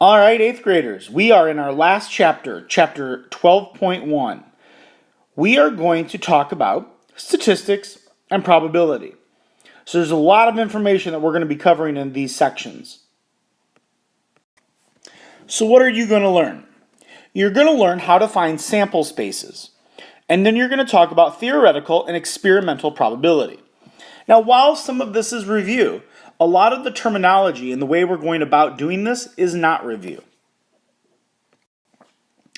All right, 8th graders, we are in our last chapter, chapter 12.1. We are going to talk about statistics and probability. So there's a lot of information that we're going to be covering in these sections. So what are you going to learn? You're going to learn how to find sample spaces. And then you're going to talk about theoretical and experimental probability. Now, while some of this is review, a lot of the terminology and the way we're going about doing this is not review.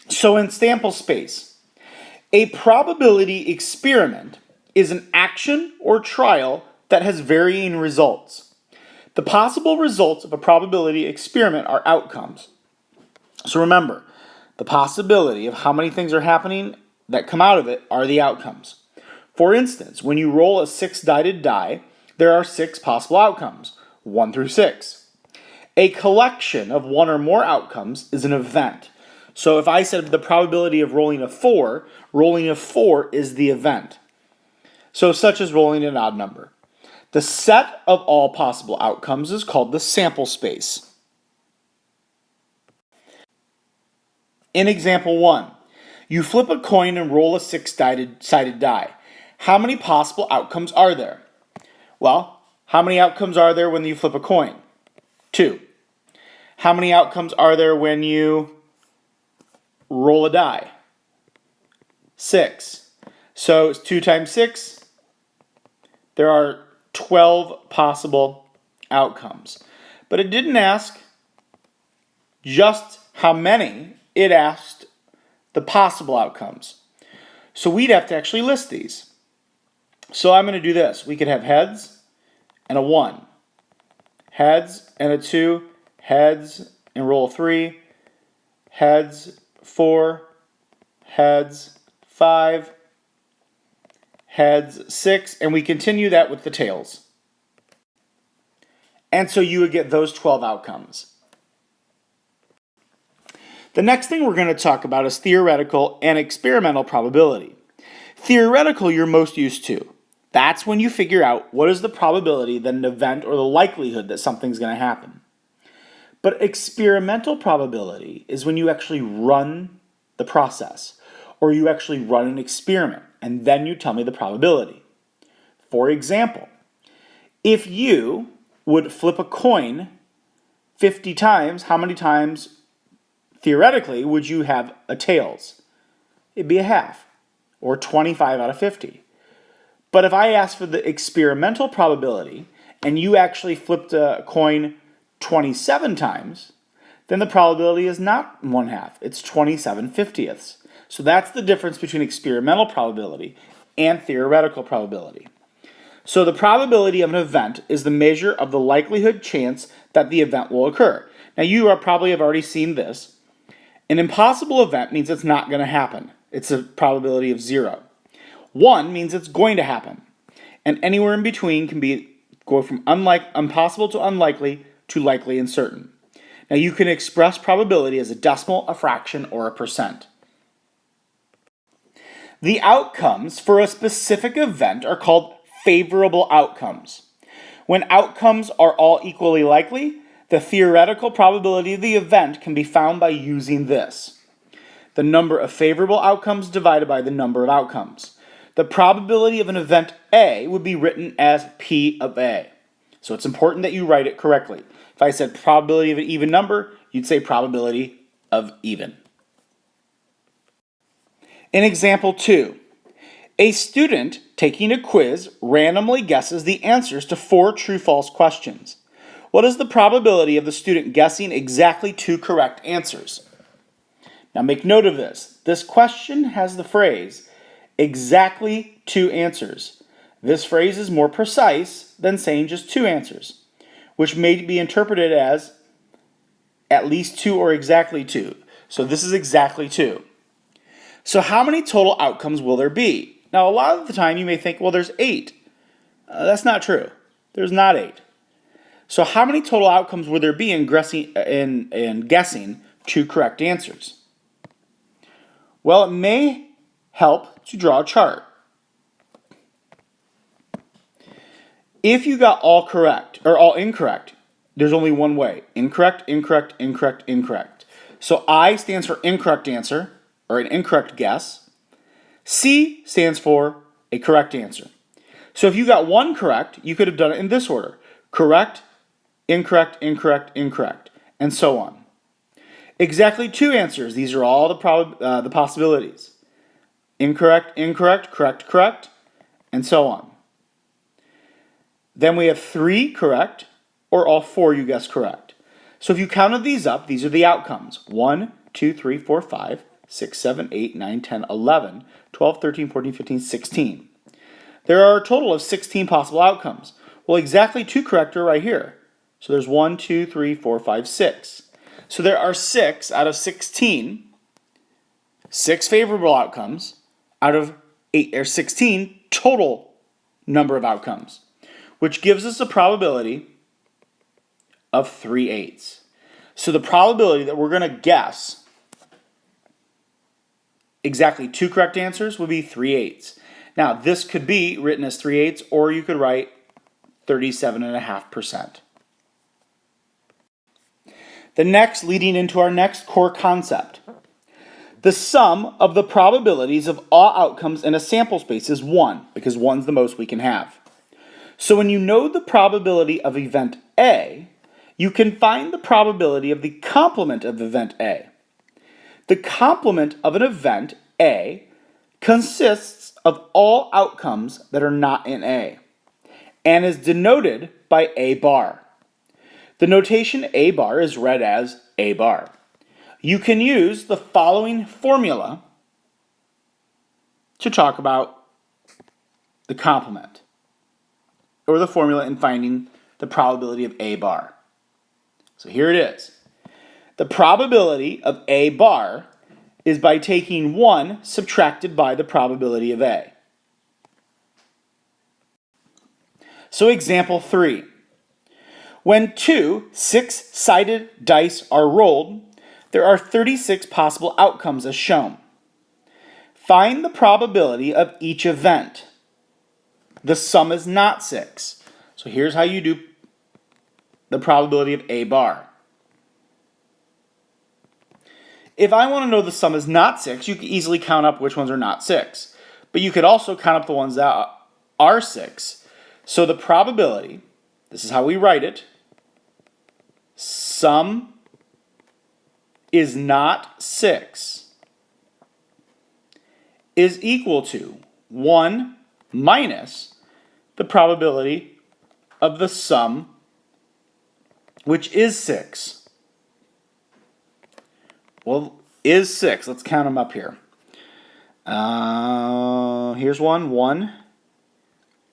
So in sample space, a probability experiment is an action or trial that has varying results. The possible results of a probability experiment are outcomes. So remember, the possibility of how many things are happening that come out of it are the outcomes. For instance, when you roll a 6-sided die, there are 6 possible outcomes, 1 through 6. A collection of one or more outcomes is an event. So if I said the probability of rolling a 4 is the event. So such as rolling an odd number. The set of all possible outcomes is called the sample space. In example 1, you flip a coin and roll a 6-sided die. How many possible outcomes are there? Well, how many outcomes are there when you flip a coin? 2. How many outcomes are there when you roll a die? 6. So it's 2 times 6. There are 12 possible outcomes. But it didn't ask just how many, it asked the possible outcomes. So we'd have to actually list these. So I'm going to do this. We could have heads and a 1. Heads and a 2. Heads and roll a 3. Heads, 4. Heads, 5. Heads, 6. And we continue that with the tails. And so you would get those 12 outcomes. The next thing we're going to talk about is theoretical and experimental probability. Theoretical you're most used to. That's when you figure out what is the probability that an event or the likelihood that something's going to happen. But experimental probability is when you actually run the process, or you actually run an experiment, and then you tell me the probability. For example, if you would flip a coin 50 times, how many times theoretically would you have a tails? It'd be a half, or 25 out of 50. But if I asked for the experimental probability, and you actually flipped a coin 27 times, then the probability is not 1/2, it's 27/50ths. So that's the difference between experimental probability and theoretical probability. So the probability of an event is the measure of the likelihood chance that the event will occur. Now you probably have already seen this. An impossible event means it's not going to happen. It's a probability of 0. 1 means it's going to happen. And anywhere in between can go from impossible to unlikely to likely and certain. Now you can express probability as a decimal, a fraction, or a percent. The outcomes for a specific event are called favorable outcomes. When outcomes are all equally likely, the theoretical probability of the event can be found by using this. The number of favorable outcomes divided by the number of outcomes. The probability of an event A would be written as P of A. So it's important that you write it correctly. If I said probability of an even number, you'd say probability of even. In example 2, a student taking a quiz randomly guesses the answers to 4 true-false questions. What is the probability of the student guessing exactly 2 correct answers? Now make note of this. This question has the phrase, exactly 2 answers. This phrase is more precise than saying just 2 answers, which may be interpreted as at least 2 or exactly 2. So this is exactly 2. So how many total outcomes will there be? Now a lot of the time you may think, well, there's 8. That's not true. There's not 8. So how many total outcomes would there be in guessing 2 correct answers? Well, it may help to draw a chart. If you got all correct or all incorrect, there's only one way. Incorrect, incorrect, incorrect, incorrect. So I stands for incorrect answer, or an incorrect guess. C stands for a correct answer. So if you got one correct, you could have done it in this order. Correct, incorrect, incorrect, incorrect, and so on. Exactly two answers. These are all the possibilities. Incorrect, incorrect, correct, correct, and so on. Then we have 3 correct, or all 4 you guessed correct. So if you counted these up, these are the outcomes. 1, 2, 3, 4, 5, 6, 7, 8, 9, 10, 11, 12, 13, 14, 15, 16. There are a total of 16 possible outcomes. Well, exactly 2 correct are right here. So there's 1, 2, 3, 4, 5, 6. So there are 6 out of 16, 6 favorable outcomes out of 8 or 16 total number of outcomes, which gives us a probability of 3/8. So the probability that we're going to guess exactly 2 correct answers would be 3/8. Now, this could be written as 3/8, or you could write 37.5%. The next, leading into our next core concept. The sum of the probabilities of all outcomes in a sample space is 1, because 1's the most we can have. So when you know the probability of event A, you can find the probability of the complement of event A. The complement of an event A consists of all outcomes that are not in A, and is denoted by A bar. The notation A bar is read as A bar. You can use the following formula to talk about the complement, or the formula in finding the probability of A bar. So here it is. The probability of A bar is by taking 1 subtracted by the probability of A. So example 3. When 2 6-sided dice are rolled, there are 36 possible outcomes as shown. Find the probability of each event. The sum is not 6. So here's how you do the probability of A bar. If I want to know the sum is not 6, you can easily count up which ones are not 6. But you could also count up the ones that are 6. So the probability, this is how we write it, sum is not 6 is equal to 1 minus the probability of the sum, which is 6. Well, is 6. Let's count them up here. Here's 1. 1,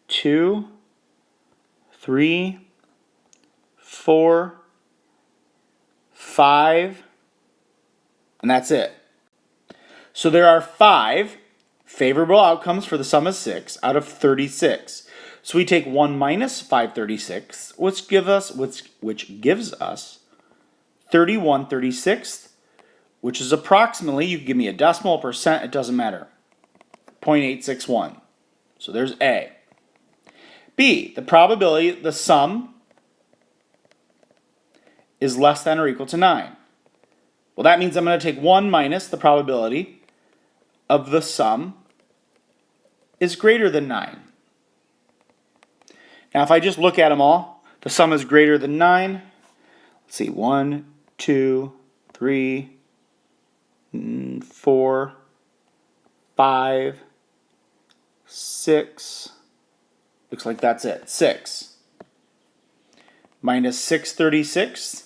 2, 3, 4, 5, and that's it. So there are 5 favorable outcomes for the sum of 6 out of 36. So we take 1 minus 5/36, which gives us 31/36, which is approximately, you can give me a decimal, percent, it doesn't matter, 0.861. So there's A. B, the probability the sum is less than or equal to 9. Well, that means I'm going to take 1 minus the probability of the sum is greater than 9. Now, if I just look at them all, the sum is greater than 9. Let's see, 1, 2, 3, 4, 5, 6. Looks like that's it. 6 minus 6/36,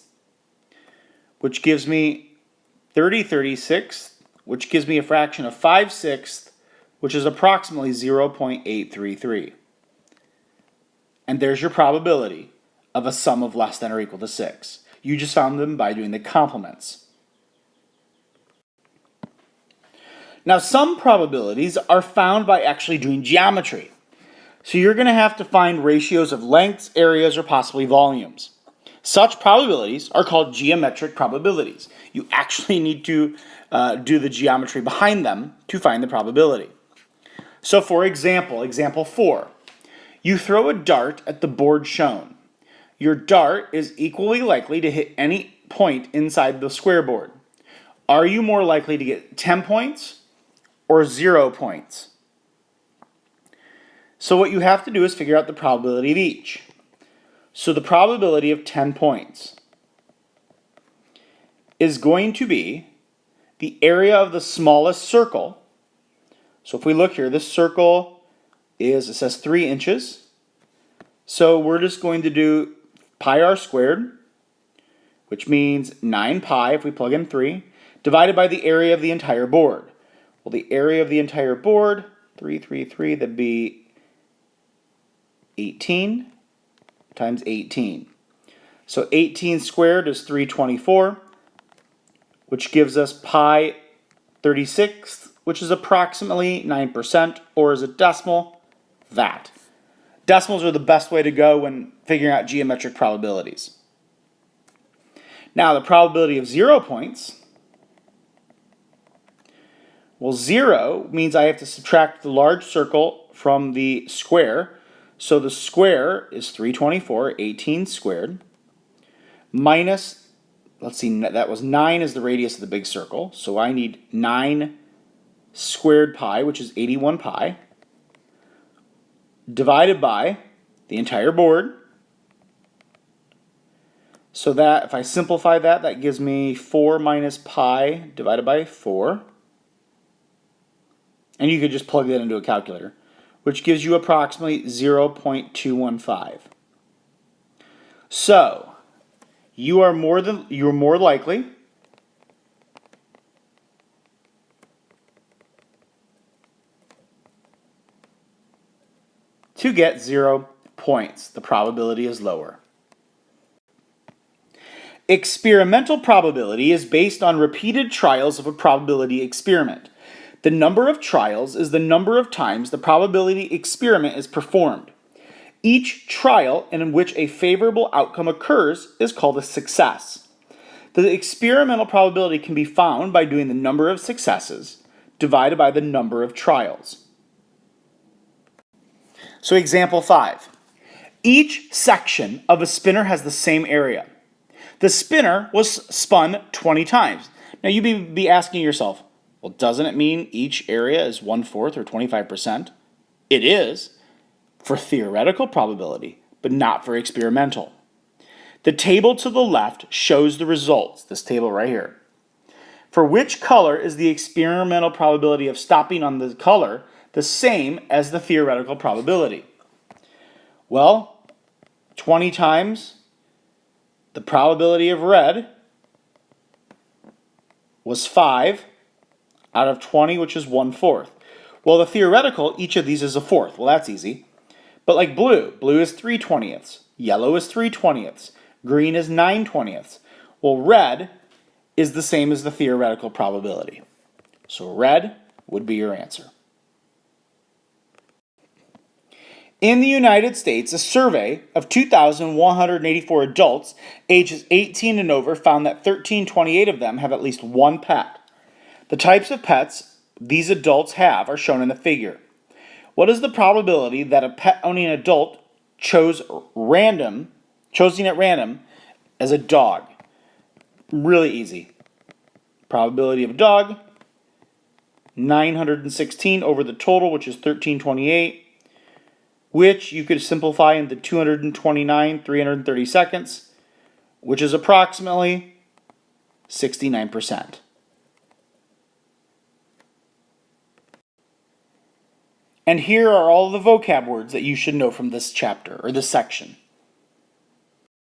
which gives me 30/36, which gives me a fraction of 5/6, which is approximately 0.833. And there's your probability of a sum of less than or equal to 6. You just found them by doing the complements. Now, some probabilities are found by actually doing geometry. So you're going to have to find ratios of lengths, areas, or possibly volumes. Such probabilities are called geometric probabilities. You actually need to do the geometry behind them to find the probability. So for example, example 4, you throw a dart at the board shown. Your dart is equally likely to hit any point inside the square board. Are you more likely to get 10 points or 0 points? So what you have to do is figure out the probability of each. So the probability of 10 points is going to be the area of the smallest circle. So if we look here, this circle it says 3 inches. So we're just going to do pi r squared, which means 9 pi if we plug in 3, divided by the area of the entire board. Well, the area of the entire board, 3, that'd be 18 times 18. So 18 squared is 324, which gives us pi 36, which is approximately 9%, or as a decimal, that. Decimals are the best way to go when figuring out geometric probabilities. Now, the probability of 0 points, well, 0 means I have to subtract the large circle from the square. So the square is 324, 18 squared, minus, let's see, that was 9 is the radius of the big circle. So I need 9 squared pi, which is 81 pi, divided by the entire board. So that, if I simplify that, that gives me 4 minus pi divided by 4. And you could just plug that into a calculator, which gives you approximately 0.215. So, you're more likely to get 0 points. The probability is lower. Experimental probability is based on repeated trials of a probability experiment. The number of trials is the number of times the probability experiment is performed. Each trial in which a favorable outcome occurs is called a success. The experimental probability can be found by doing the number of successes divided by the number of trials. So example 5. Each section of a spinner has the same area. The spinner was spun 20 times. Now you'd be asking yourself, well, doesn't it mean each area is 1/4 or 25%? It is for theoretical probability, but not for experimental. The table to the left shows the results, this table right here. For which color is the experimental probability of stopping on the color the same as the theoretical probability? Well, 20 times the probability of red was 5 out of 20, which is 1/4. Well, the theoretical, each of these is a fourth. Well, that's easy. But like blue is 3/20, yellow is 3/20, green is 9/20. Well, red is the same as the theoretical probability. So red would be your answer. In the United States, a survey of 2,184 adults ages 18 and over found that 1,328 of them have at least one pet. The types of pets these adults have are shown in the figure. What is the probability that a pet-owning adult choosing at random as a dog? Really easy. Probability of a dog, 916 over the total, which is 1,328. Which you could simplify into 229 332, which is approximately 69%. And here are all the vocab words that you should know from this chapter, or this section.